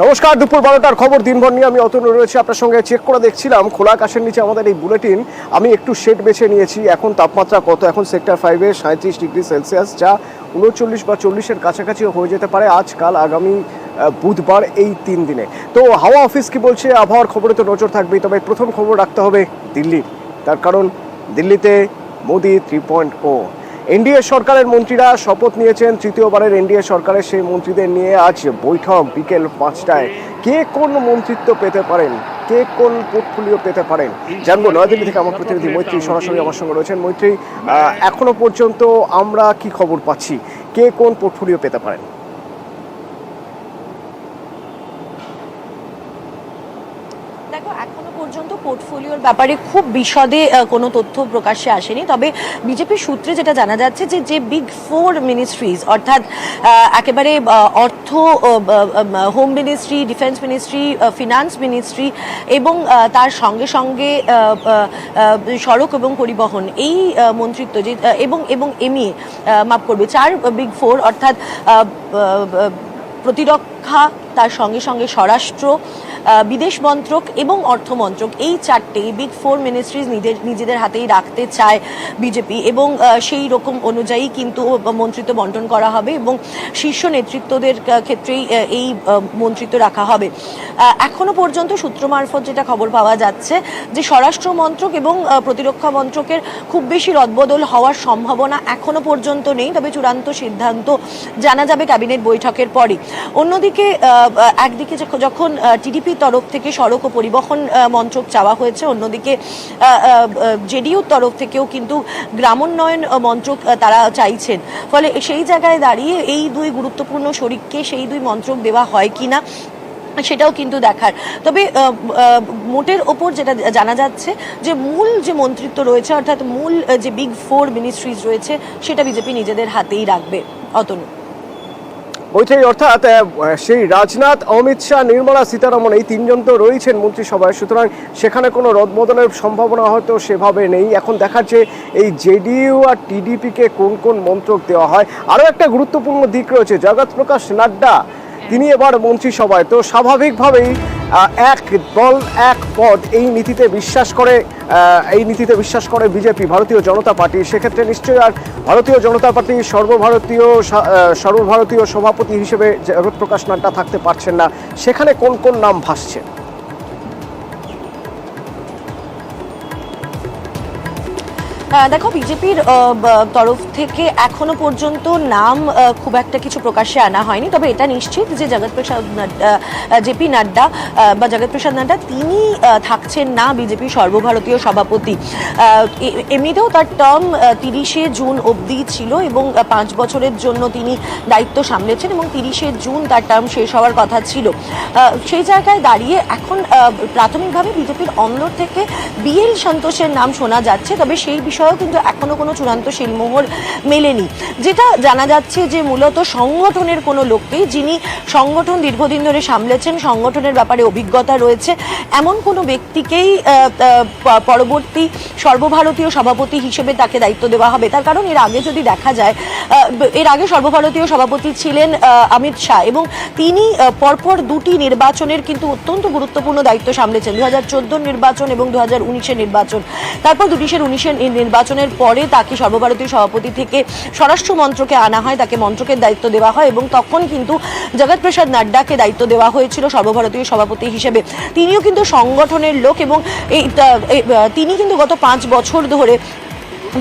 নমস্কার, দুপুর 12টার খবর দিনভর নিয়ে আমি অতনু রয়েছে আপনার সঙ্গে। চেক করে দেখছিলাম খোলা আকাশের নিচে আমাদের এই বুলেটিন। আমি একটু শেড বেছে নিয়েছি। এখন তাপমাত্রা কত? এখন সেক্টর 5-এ 37 ডিগ্রি সেলসিয়াস, যা 39 বা 40-এর কাছাকাছিও হয়ে যেতে পারে আজ, কাল, আগামী বুধবার, এই 3 দিনে। তো হাওয়া অফিস কি বলছে, আবহাওয়ার খবরে তো নজর থাকবেই। তবে প্রথম খবর রাখতে হবে দিল্লির। তার কারণ দিল্লিতে মোদি 3.0। এনডিএ সরকারের মন্ত্রীরা শপথ নিয়েছেন। তৃতীয়বারের এনডিএ সরকারের সেই মন্ত্রীদের নিয়ে আজ বৈঠক বিকেল 5টায়। কে কোন মন্ত্রিত্ব পেতে পারেন, কে কোন পোর্টফোলিও পেতে পারেন জানবো। নয়াদিল্লি থেকে আমার প্রতিনিধি মৈত্রী সরাসরি আমার সঙ্গে রয়েছেন। মৈত্রী, এখনো পর্যন্ত আমরা কি খবর পাচ্ছি, কে কোন পোর্টফোলিও পেতে পারেন? দেখো, এখনো পর্যন্ত পোর্টফোলিওর ব্যাপারে খুব বিশদে কোনো তথ্য প্রকাশ্যে আসেনি। তবে বিজেপির সূত্রে যেটা জানা যাচ্ছে যে বিগ 4 মিনিস্ট্রিজ, অর্থাৎ একেবারে অর্থ, home ministry, defence ministry, finance ministry এবং তার সঙ্গে সঙ্গে সড়ক এবং পরিবহন, এই মন্ত্রিত্ব যে এবং এমএ, মাফ করবে, 4 বিগ 4, অর্থাৎ প্রতিরক্ষা, তার সঙ্গে সঙ্গে স্বরাষ্ট্র, বিদেশ মন্ত্রক এবং অর্থ মন্ত্রক, এই 4টে বিগ 4 মিনিস্ট্রিজ নিজেদের হাতেই রাখতে চায় বিজেপি এবং সেই রকম অনুযায়ী কিন্তু মন্ত্রিত্ব বন্টন করা হবে এবং শীর্ষ নেতৃত্বদের ক্ষেত্রেই এই মন্ত্রিত্ব রাখা হবে। এখনো পর্যন্ত সূত্র মারফত যেটা খবর পাওয়া যাচ্ছে যে স্বরাষ্ট্র মন্ত্রক এবং প্রতিরক্ষা মন্ত্রকের খুব বেশি রদবদল হওয়ার সম্ভাবনা এখনো পর্যন্ত নেই। তবে চূড়ান্ত সিদ্ধান্ত জানা যাবে ক্যাবিনেট বৈঠকের পরে। অন্যদিকে একদিকে যখন টিডিপি তরফ থেকে সড়ক ও পরিবহন মন্ত্রক চাওয়া হয়েছে, অন্যদিকে জেডিইউর তরফ থেকেও কিন্তু গ্রামোন্নয়ন মন্ত্রক তারা চাইছেন। ফলে সেই জায়গায় দাঁড়িয়ে এই দুই গুরুত্বপূর্ণ শরিককে সেই দুই মন্ত্রক দেওয়া হয় কিনা সেটাও কিন্তু দেখার। তবে মোটের ওপর যেটা জানা যাচ্ছে যে মূল যে মন্ত্রিত্ব রয়েছে, অর্থাৎ মূল যে বিগ 4 মিনিস্ট্রিজ রয়েছে, সেটা বিজেপি নিজেদের হাতেই রাখবে। অতনু, ওইটাই, অর্থাৎ সেই রাজনাথ, অমিত শাহ, নির্মলা সীতারামন, এই 3 জন তো রয়েছেন মন্ত্রিসভায়। সুতরাং সেখানে কোনো রদবদলের সম্ভাবনা হয়তো সেভাবে নেই। এখন দেখার যে এই জেডিইউ আর টিডিপিকে কোন কোন মন্ত্রক দেওয়া হয়। আরও একটা গুরুত্বপূর্ণ দিক রয়েছে, জগৎ প্রকাশ নাড্ডা, তিনি এবার মন্ত্রিসভায়। তো স্বাভাবিকভাবেই এক দল এক পদ, এই নীতিতে বিশ্বাস করে বিজেপি, ভারতীয় জনতা পার্টি। সেক্ষেত্রে নিশ্চয়ই আর ভারতীয় জনতা পার্টি সর্বভারতীয় সভাপতি হিসেবে জগৎ প্রকাশ নাড্ডা থাকতে পারছেন না। সেখানে কোন কোন নাম ভাসছে? দেখো, বিজেপির তরফ থেকে এখনো পর্যন্ত নাম খুব একটা কিছু প্রকাশ্যে আনা হয়নি। তবে এটা নিশ্চিত যে জগৎ প্রসাদ নাড্ডা তিনি থাকছেন না বিজেপির সর্বভারতীয় সভাপতি। এমনিতেও তার টার্ম 30শে জুন অবধি ছিল এবং 5 বছরের জন্য তিনি দায়িত্ব সামলেছেন এবং 30শে জুন তার টার্ম শেষ হওয়ার কথা ছিল। সেই জায়গায় দাঁড়িয়ে এখন প্রাথমিকভাবে বিজেপির অন্দর থেকে বিএল সন্তোষের নাম শোনা যাচ্ছে। তবে সেই বিষয়েও কিন্তু এখনো কোনো চূড়ান্ত শিলমোহর মেলেনি। যেটা জানা যাচ্ছে যে মূলত সংগঠনের কোনো লোককেই, যিনি সংগঠন দীর্ঘদিন ধরে সামলেছেন, সংগঠনের ব্যাপারে অভিজ্ঞতা রয়েছে, এমন কোনো ব্যক্তিকেই পরবর্তী সর্বভারতীয় সভাপতি হিসেবে তাকে দায়িত্ব দেওয়া হবে। তার কারণ এর আগে যদি দেখা যায়, এর আগে সর্বভারতীয় সভাপতি ছিলেন অমিত শাহ এবং তিনি পরপর 2টি নির্বাচনের কিন্তু অত্যন্ত গুরুত্বপূর্ণ দায়িত্ব সামলেছেন, 2014 নির্বাচন এবং 2019-এর নির্বাচন। তারপর 2019-এর নির্বাচনের পরে তাকে সর্বভারতীয় সভাপতি থেকে স্বরাষ্ট্র মন্ত্রকে আনা হয়, তাকে মন্ত্রকের দায়িত্ব দেওয়া হয় এবং তখন কিন্তু জগৎ প্রসাদ নাড্ডাকে দায়িত্ব দেওয়া হয়েছিল সর্বভারতীয় সভাপতি হিসেবে। তিনিও কিন্তু সংগঠনের লোক এবং তিনি কিন্তু গত 5 বছর ধরে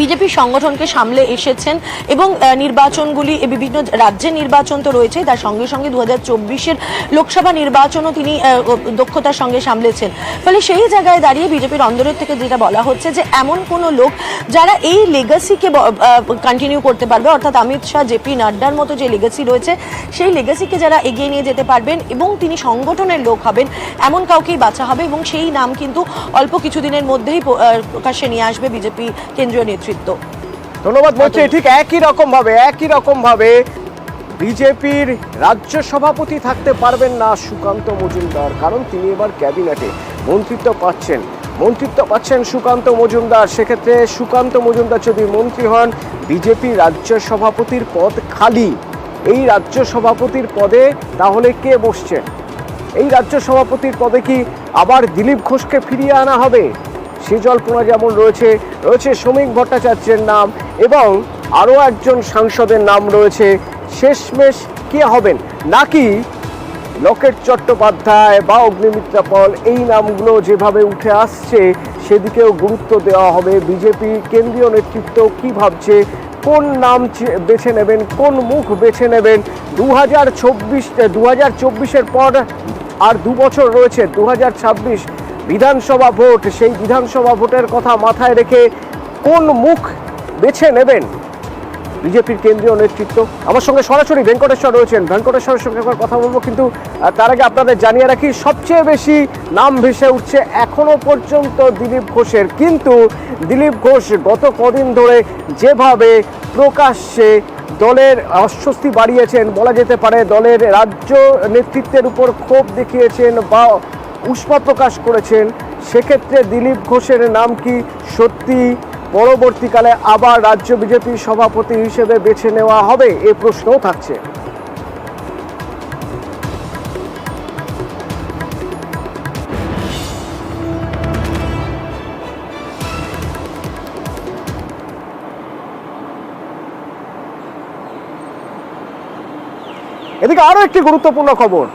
বিজেপির সংগঠনকে সামলে এসেছেন এবং নির্বাচনগুলি, বিভিন্ন রাজ্যের নির্বাচন তো রয়েছে, তার সঙ্গে সঙ্গে 2024-এর লোকসভা নির্বাচনও তিনি দক্ষতার সঙ্গে সামলেছেন। ফলে সেই জায়গায় দাঁড়িয়ে বিজেপির অন্দরের থেকে যেটা বলা হচ্ছে যে এমন কোনো লোক যারা এই লেগাসিকে কন্টিনিউ করতে পারবে, অর্থাৎ অমিত শাহ, জেপি নাড্ডার মতো যে লেগাসি রয়েছে, সেই লেগাসিকে যারা এগিয়ে নিয়ে যেতে পারবেন এবং তিনি সংগঠনের লোক হবেন, এমন কাউকেই বাছা হবে এবং সেই নাম কিন্তু অল্প কিছুদিনের মধ্যেই প্রকাশ্যে নিয়ে আসবে বিজেপি কেন্দ্রীয় নেতৃত্ব। ধন্যবাদ মৈত্রী। ঠিক একই রকম ভাবে বিজেপির রাজ্য সভাপতি থাকতে পারবেন না সুকান্ত মজুমদার, কারণ তিনি এবার ক্যাবিনেটে মন্ত্রিত্ব পাচ্ছেন সুকান্ত মজুমদার। সেক্ষেত্রে সুকান্ত মজুমদার যদি মন্ত্রী হন, বিজেপি রাজ্য সভাপতির পদ খালি। এই রাজ্য সভাপতির পদে তাহলে কে বসছেন? এই রাজ্য সভাপতির পদে কি আবার দিলীপ ঘোষকে ফিরিয়ে আনা হবে? সে জল্পনা যেমন রয়েছে, শ্রমিক ভট্টাচার্যের নাম এবং আরও একজন সাংসদের নাম রয়েছে। শেষমেশ কে হবেন, নাকি লকেট চট্টোপাধ্যায় বা অগ্নিমিত্রা পল, এই নামগুলো যেভাবে উঠে আসছে সেদিকেও গুরুত্ব দেওয়া হবে? বিজেপি কেন্দ্রীয় নেতৃত্ব কি ভাবছে, কোন নাম বেছে নেবেন, কোন মুখ বেছে নেবেন? 2024-এর পর আর 2 বছর রয়েছে, 2026 বিধানসভা ভোট। সেই বিধানসভা ভোটের কথা মাথায় রেখে কোন মুখ বেছে নেবেন বিজেপির কেন্দ্রীয় নেতৃত্ব? আমার সঙ্গে সরাসরি ভেঙ্কটেশ্বর রয়েছেন, ভেঙ্কটেশ্বরের সঙ্গে একবার কথা বলবো, কিন্তু তার আগে আপনাদের জানিয়ে রাখি সবচেয়ে বেশি নাম ভেসে উঠছে এখনো পর্যন্ত দিলীপ ঘোষের। কিন্তু দিলীপ ঘোষ গত কদিন ধরে যেভাবে প্রকাশ্যে দলের অস্বস্তি বাড়িয়েছেন, বলা যেতে পারে দলের রাজ্য নেতৃত্বের উপর ক্ষোভ দেখিয়েছেন বা উষ্মা প্রকাশ করেছেন, সেক্ষেত্রে দিলীপ ঘোষের নাম কি সত্যি পরবর্তীকালে আবার রাজ্য বিজেপি সভাপতি হিসেবে বেছে নেওয়া হবে, এ প্রশ্নও থাকছে। এদিকে আরো একটি গুরুত্বপূর্ণ খবর,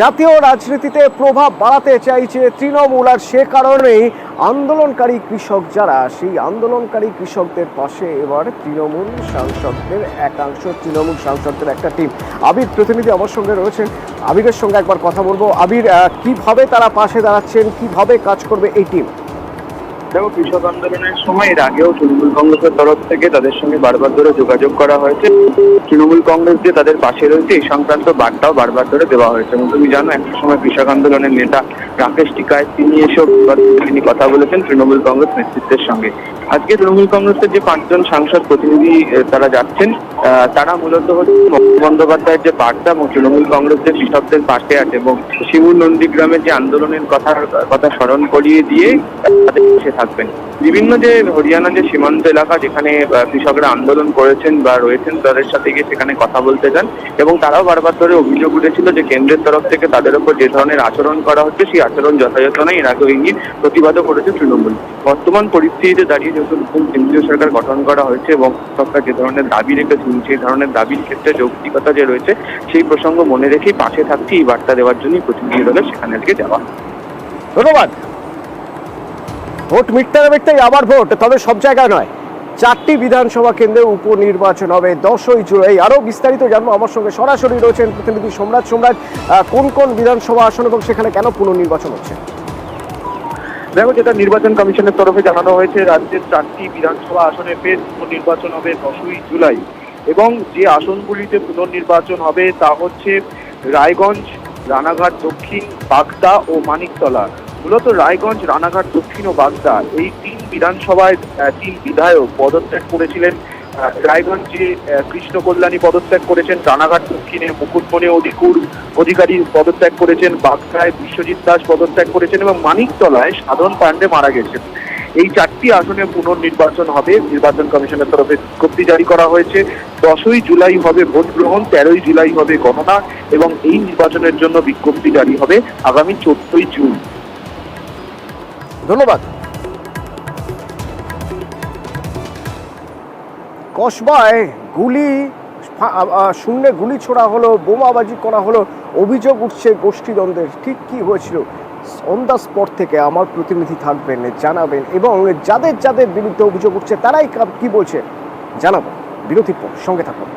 জাতীয় রাজনীতিতে প্রভাব বাড়াতে চাইছে তৃণমূল, আর সে কারণেই আন্দোলনকারী কৃষক যারা, সেই আন্দোলনকারী কৃষকদের পাশে এবার তৃণমূল সাংসদদের একাংশ, তৃণমূল সাংসদদের একটা টিম। আবির প্রতিনিধি আমার সঙ্গে রয়েছেন, আবিরের সঙ্গে একবার কথা বলবো। আবির, কিভাবে তারা পাশে দাঁড়াচ্ছেন, কিভাবে কাজ করবে এই টিম? দেখো, কৃষক আন্দোলনের সময় এর আগেও তৃণমূল কংগ্রেসের তরফ থেকে তাদের সঙ্গে বারবার ধরে যোগাযোগ করা হয়েছে। তৃণমূল কংগ্রেস যে তাদের পাশে রয়েছে এই সংক্রান্ত বার্তাও বারবার ধরে দেওয়া হয়েছে। এবং তুমি জানো, একটা সময় কৃষক আন্দোলনের নেতা রাকেশ টিকায়েত তিনি এসব তিনি কথা বলেছেন তৃণমূল কংগ্রেস নেতৃত্বের সঙ্গে। আজকে তৃণমূল কংগ্রেসের যে 5 জন সাংসদ প্রতিনিধি তারা যাচ্ছেন, তারা মূলত হচ্ছে মমতা বন্দ্যোপাধ্যায়ের যে বার্তা এবং তৃণমূল কংগ্রেস যে কৃষকদের পাশে আছে এবং শিমুর নন্দীগ্রামের যে আন্দোলনের কথা স্মরণ করিয়ে দিয়ে তাদের পাশে থাকবেন। বিভিন্ন যে হরিয়ানা যে সীমান্ত এলাকা যেখানে কৃষকরা আন্দোলন করেছেন বা রয়েছেন, তাদের সাথে গিয়ে সেখানে কথা বলতে চান। এবং তারাও বারবার ধরে অভিযোগ উঠেছিল যে কেন্দ্রের তরফ থেকে তাদের উপর যে ধরনের আচরণ করা হচ্ছে সেই আচরণ যথাযথ নয়। এর আগে ইঙ্গিত প্রতিবাদও করেছে তৃণমূল। বর্তমান পরিস্থিতিতে দাঁড়িয়ে যেহেতু নতুন কেন্দ্রীয় সরকার গঠন করা হয়েছে এবং সরকার যে ধরনের দাবি রেখেছেন, সেই ধরনের দাবির ক্ষেত্রে যৌক্তিকতা যে রয়েছে সেই প্রসঙ্গ মনে রেখেই পাশে থাকছি এই বার্তা দেওয়ার জন্যই প্রতিনিধি দলের সেখানে আজকে যাওয়া। ধন্যবাদ। ভোট মিটতেই আবার ভোট, তবে সব জায়গায় নয়। 4টি বিধানসভা কেন্দ্রে উপনির্বাচন হবে 10ই জুলাই। আরো বিস্তারিত জানবো, আমার সঙ্গে সরাসরি রয়েছেন প্রতিনিধি সম্রাট। কোন কোন বিধানসভা আসন এবং সেখানে কেন পুনর্নির্বাচন হচ্ছে? দেখো, যেটা নির্বাচন কমিশনের তরফে জানানো হয়েছে, রাজ্যের 4টি বিধানসভা আসনে ফের পুনর্নির্বাচন হবে 10ই জুলাই। এবং যে আসনগুলিতে পুনর্নির্বাচন হবে তা হচ্ছে রায়গঞ্জ, রানাঘাট দক্ষিণ, বাগদা ও মানিকতলা। মূলত রায়গঞ্জ, রানাঘাট দক্ষিণ ও বাগদা এই 3 বিধানসভায় 3 বিধায়ক পদত্যাগ করেছিলেন। রায়গঞ্জে কৃষ্ণ কল্যাণী পদত্যাগ করেছেন, রানাঘাট দক্ষিণে মুকুটমণি অধিকারী পদত্যাগ করেছেন, বাগদায় বিশ্বজিৎ দাস পদত্যাগ করেছেন এবং মানিকতলায় সাধন পাণ্ডে মারা গেছেন। এই 4টি আসনে পুনর্নির্বাচন হবে। নির্বাচন কমিশনের তরফে বিজ্ঞপ্তি জারি করা হয়েছে। 10ই জুলাই হবে ভোট গ্রহণ, 13ই জুলাই হবে গণনা এবং এই নির্বাচনের জন্য বিজ্ঞপ্তি জারি হবে আগামী 14ই জুন। ধন্যবাদ। কসবায় শূন্যে গুলি ছোড়া হলো, বোমাবাজি করা হলো, অভিযোগ উঠছে গোষ্ঠীদ্বন্দ্বের। ঠিক কি হয়েছিল অন দ্য স্পট থেকে আমার প্রতিনিধি থাকবেন, জানাবেন এবং যাদের যাদের বিরুদ্ধে অভিযোগ উঠছে তারাই কি বলছে জানাবো। বিরতির পর সঙ্গে থাকুন।